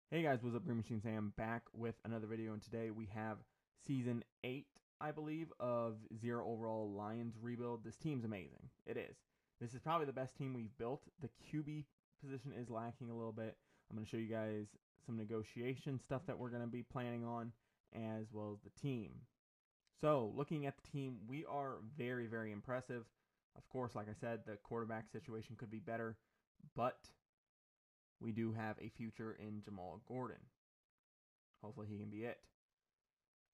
Hey guys, what's up? GreenMachineSam back with another video, and today we have Season 8, I believe, of Zero Overall Lions Rebuild. This team's amazing. It is. This is probably the best team we've built. The QB position is lacking a little bit. I'm going to show you guys some negotiation stuff that we're going to be planning on, as well as the team. So, looking at the team, we are very, very impressive. Of course, like I said, the quarterback situation could be better, but we do have a future in Jamal Gordon. Hopefully he can be it.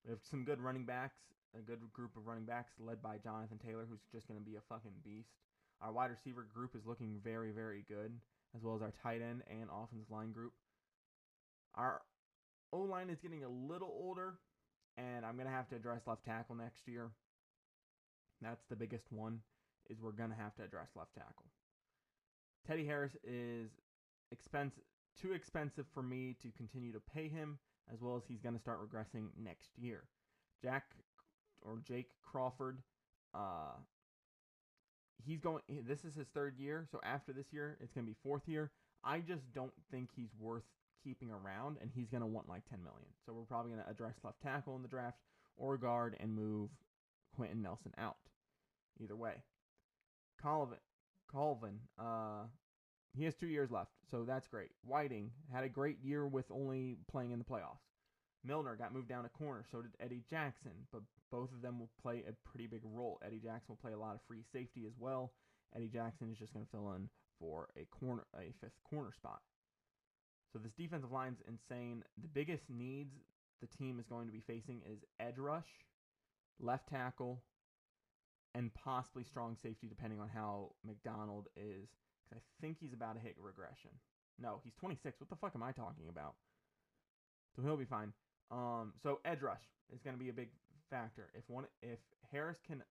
We have some good running backs, a good group of running backs led by Jonathan Taylor, who's just going to be a fucking beast. Our wide receiver group is looking very, very good, as well as our tight end and offensive line group. Our O-line is getting a little older, and I'm going to have to address left tackle next year. That's the biggest one, is we're going to have to address left tackle. Teddy Harris is too expensive for me to continue to pay him, as well as he's going to start regressing next year. Jake Crawford, this is his third year, so after this year, it's going to be fourth year. I just don't think he's worth keeping around, and he's going to want like $10 million. So we're probably going to address left tackle in the draft or guard and move Quentin Nelson out. Either way. Colvin, he has 2 years left, so that's great. Whiting had a great year with only playing in the playoffs. Milner got moved down to corner, so did Eddie Jackson, but both of them will play a pretty big role. Eddie Jackson will play a lot of free safety as well. Eddie Jackson is just going to fill in for a fifth corner spot. So this defensive line's insane. The biggest needs the team is going to be facing is edge rush, left tackle, and possibly strong safety, depending on how McDonald is. I think he's about to hit regression. No, he's 26. What the fuck am I talking about? So he'll be fine. So edge rush is going to be a big factor. If Harris can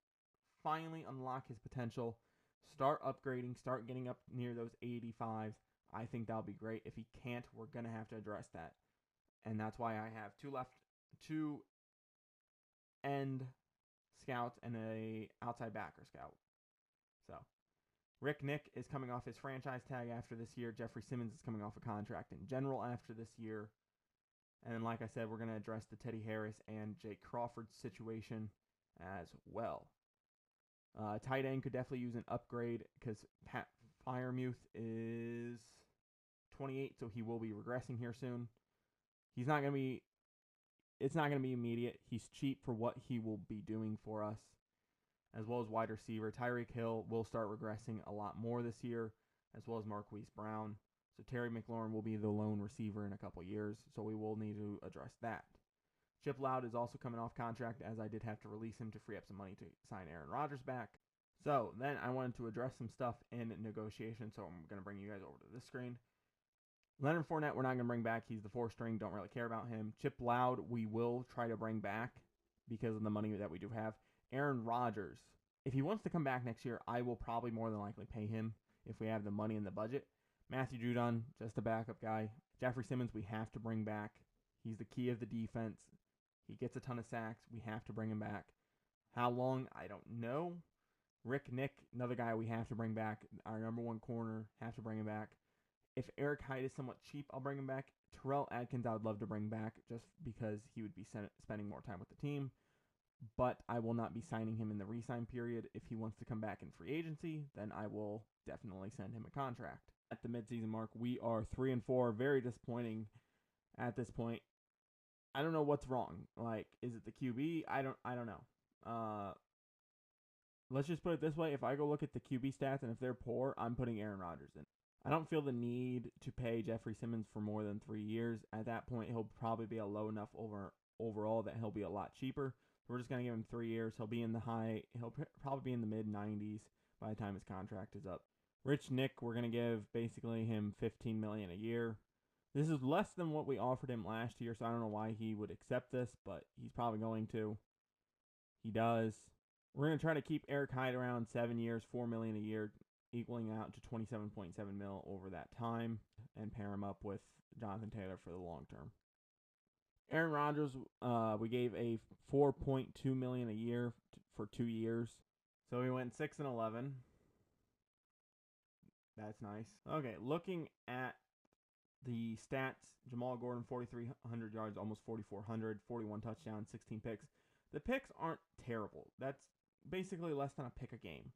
finally unlock his potential, start upgrading, start getting up near those 85s, I think that'll be great. If he can't, we're going to have to address that. And that's why I have two end scouts and a outside backer scout. So Rick Nick is coming off his franchise tag after this year. Jeffrey Simmons is coming off a contract in general after this year. And like I said, we're going to address the Teddy Harris and Jake Crawford situation as well. Tight end could definitely use an upgrade because Pat Freiermuth is 28, so he will be regressing here soon. It's not going to be immediate. He's cheap for what he will be doing for us. As well as wide receiver. Tyreek Hill will start regressing a lot more this year, as well as Marquise Brown. So Terry McLaurin will be the lone receiver in a couple years, so we will need to address that. Chip Loud is also coming off contract, as I did have to release him to free up some money to sign Aaron Rodgers back. So then I wanted to address some stuff in negotiation, so I'm going to bring you guys over to this screen. Leonard Fournette, we're not going to bring back. He's the fourth string. Don't really care about him. Chip Loud, we will try to bring back because of the money that we do have. Aaron Rodgers, if he wants to come back next year, I will probably more than likely pay him if we have the money in the budget. Matthew Judon, just a backup guy. Jeffrey Simmons, we have to bring back. He's the key of the defense. He gets a ton of sacks. We have to bring him back. How long? I don't know. Rick Nick, another guy we have to bring back. Our number one corner, have to bring him back. If Eric Hyde is somewhat cheap, I'll bring him back. Terrell Adkins, I would love to bring back just because he would be spending more time with the team. But I will not be signing him in the re-sign period. If he wants to come back in free agency, then I will definitely send him a contract. At the midseason mark, we are 3-4. Very disappointing at this point. I don't know what's wrong. Like, is it the QB? I don't know. Let's just put it this way. If I go look at the QB stats and if they're poor, I'm putting Aaron Rodgers in. I don't feel the need to pay Jeffrey Simmons for more than 3 years. At that point, he'll probably be a low enough overall that he'll be a lot cheaper. We're just going to give him 3 years. He'll probably be in the mid-90s by the time his contract is up. Rich Nick, we're going to give basically him $15 million a year. This is less than what we offered him last year, so I don't know why he would accept this, but he's probably going to. He does. We're going to try to keep Eric Hyde around 7 years, $4 million a year, equaling out to $27.7 million over that time, and pair him up with Jonathan Taylor for the long term. Aaron Rodgers, we gave a $4.2 million a year for 2 years. So we went 6-11. That's nice. Okay, looking at The stats, Jamal Gordon, 4,300 yards, almost 4,400, 41 touchdowns, 16 picks. The picks aren't terrible. That's basically less than a pick a game.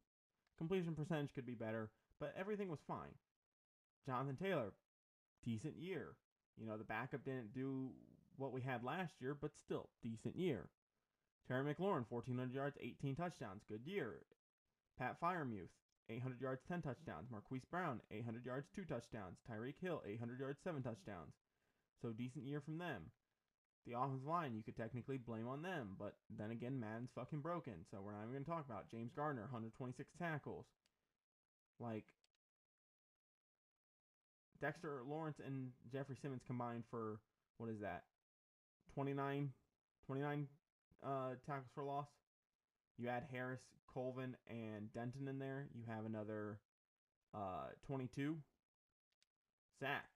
Completion percentage could be better, but everything was fine. Jonathan Taylor, decent year. You know, the backup didn't do what we had last year, but still, decent year. Terry McLaurin, 1,400 yards, 18 touchdowns, good year. Pat Freiermuth, 800 yards, 10 touchdowns. Marquise Brown, 800 yards, 2 touchdowns. Tyreek Hill, 800 yards, 7 touchdowns. So decent year from them. The offensive line, you could technically blame on them, but then again, Madden's fucking broken, so we're not even going to talk about James Gardner, 126 tackles. Like, Dexter Lawrence and Jeffrey Simmons combined for, what is that, 29 tackles for loss. You add Harris, Colvin, and Denton in there, you have another 22 sacks.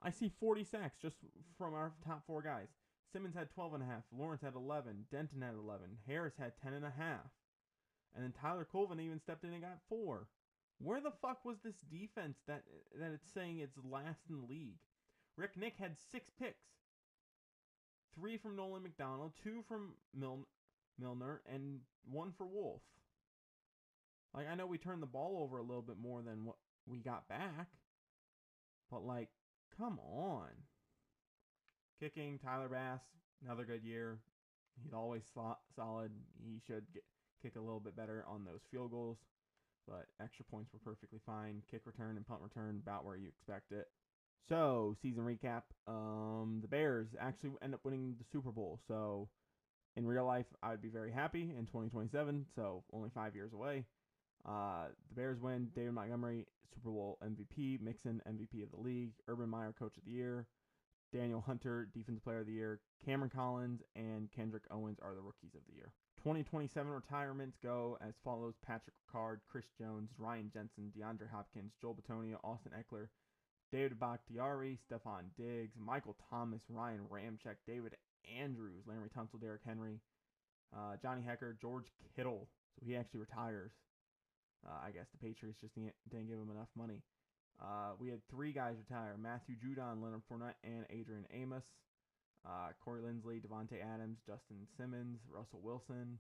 I see 40 sacks just from our top 4 guys. Simmons had 12.5. Lawrence had 11. Denton had 11. Harris had 10.5. And then Tyler Colvin even stepped in and got 4. Where the fuck was this defense that it's saying it's last in the league? Rick Nick had 6 picks. 3 from Nolan McDonald, 2 from Milner, and 1 for Wolf. Like, I know we turned the ball over a little bit more than what we got back. But, like, come on. Kicking, Tyler Bass, another good year. He's always solid. He should kick a little bit better on those field goals. But extra points were perfectly fine. Kick return and punt return about where you expect it. So, season recap. The Bears actually end up winning the Super Bowl. So, in real life, I would be very happy in 2027. So, only 5 years away. The Bears win. David Montgomery, Super Bowl MVP. Mixon, MVP of the league. Urban Meyer, Coach of the Year. Daniel Hunter, Defensive Player of the Year. Cameron Collins and Kendrick Owens are the Rookies of the Year. 2027 retirements go as follows: Patrick Ricard, Chris Jones, Ryan Jensen, DeAndre Hopkins, Joel Bitonio, Austin Eckler, David Bakhtiari, Stephon Diggs, Michael Thomas, Ryan Ramczyk, David Andrews, Larry Tunsil, Derrick Henry, Johnny Hecker, George Kittle. So he actually retires. I guess the Patriots just didn't give him enough money. We had 3 guys retire: Matthew Judon, Leonard Fournette, and Adrian Amos. Corey Linsley, Devontae Adams, Justin Simmons, Russell Wilson,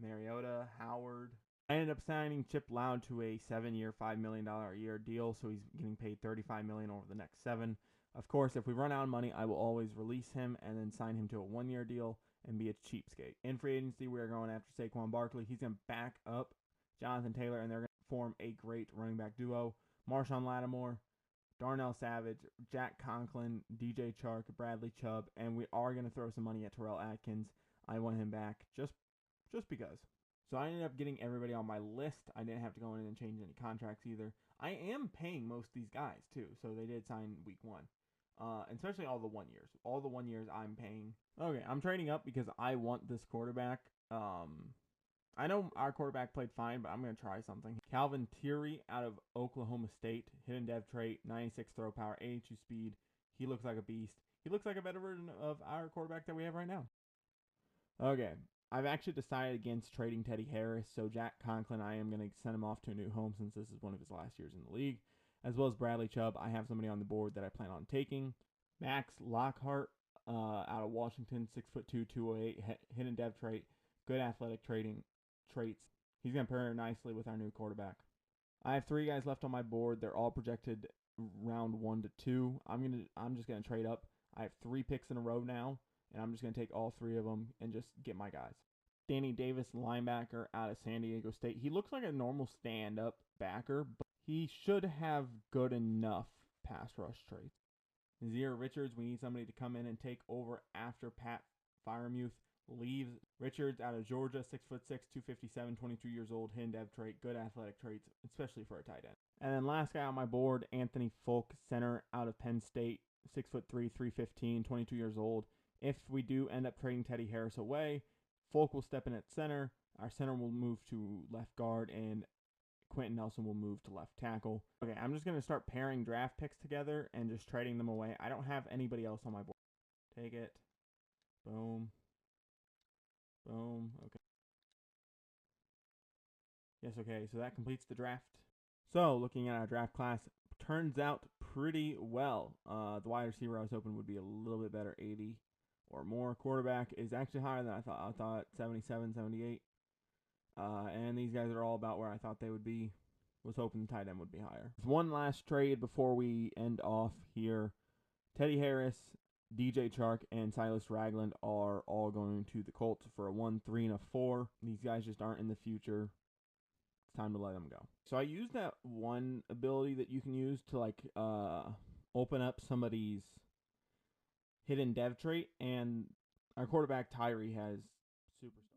Mariota, Howard. I ended up signing Chip Loud to a 7-year, $5 million a year deal, so he's getting paid $35 million over the next 7. Of course, if we run out of money, I will always release him and then sign him to a 1-year deal and be a cheapskate. In free agency, we are going after Saquon Barkley. He's going to back up Jonathan Taylor, and they're going to form a great running back duo. Marshawn Lattimore, Darnell Savage, Jack Conklin, DJ Chark, Bradley Chubb, and we are going to throw some money at Terrell Atkins. I want him back just because. So I ended up getting everybody on my list. I didn't have to go in and change any contracts either. I am paying most of these guys too, so they did sign week 1. Especially all the 1 years. All the 1 years I'm paying. Okay, I'm trading up because I want this quarterback. I know our quarterback played fine, but I'm going to try something. Calvin Thierry out of Oklahoma State. Hidden dev trait, 96 throw power, 82 speed. He looks like a beast. He looks like a better version of our quarterback that we have right now. Okay, I've actually decided against trading Teddy Harris, so Jack Conklin, I am going to send him off to a new home since this is one of his last years in the league. As well as Bradley Chubb, I have somebody on the board that I plan on taking. Max Lockhart out of Washington, 6'2", 208, hidden dev trait, good athletic traits. He's going to pair nicely with our new quarterback. I have 3 guys left on my board. They're all projected round 1 to 2. I'm just going to trade up. I have 3 picks in a row now, and I'm just going to take all 3 of them and just get my guys. Danny Davis, linebacker out of San Diego State. He looks like a normal stand-up backer, but he should have good enough pass rush traits. Nazir Richards, we need somebody to come in and take over after Pat Freiermuth leaves. Richards out of Georgia, 6'6", 257, 22 years old, hidden dev trait, good athletic traits, especially for a tight end. And then last guy on my board, Anthony Folk, center out of Penn State, 6'3", 315, 22 years old. If we do end up trading Teddy Harris away, Folk will step in at center. Our center will move to left guard, and Quentin Nelson will move to left tackle. Okay, I'm just going to start pairing draft picks together and just trading them away. I don't have anybody else on my board. Take it. Boom. Boom. Okay. Yes, okay. So that completes the draft. So, looking at our draft class, turns out pretty well. The wide receiver I was hoping would be a little bit better, 80 or more. Quarterback is actually higher than I thought. I thought 77, 78. And these guys are all about where I thought they would be. Was hoping the tight end would be higher. One last trade before we end off here. Teddy Harris, DJ Chark, and Silas Ragland are all going to the Colts for a 1, 3, and a 4. These guys just aren't in the future. It's time to let them go. So I used that one ability that you can use to like open up somebody's hidden dev trait, and our quarterback Tyree has superstar.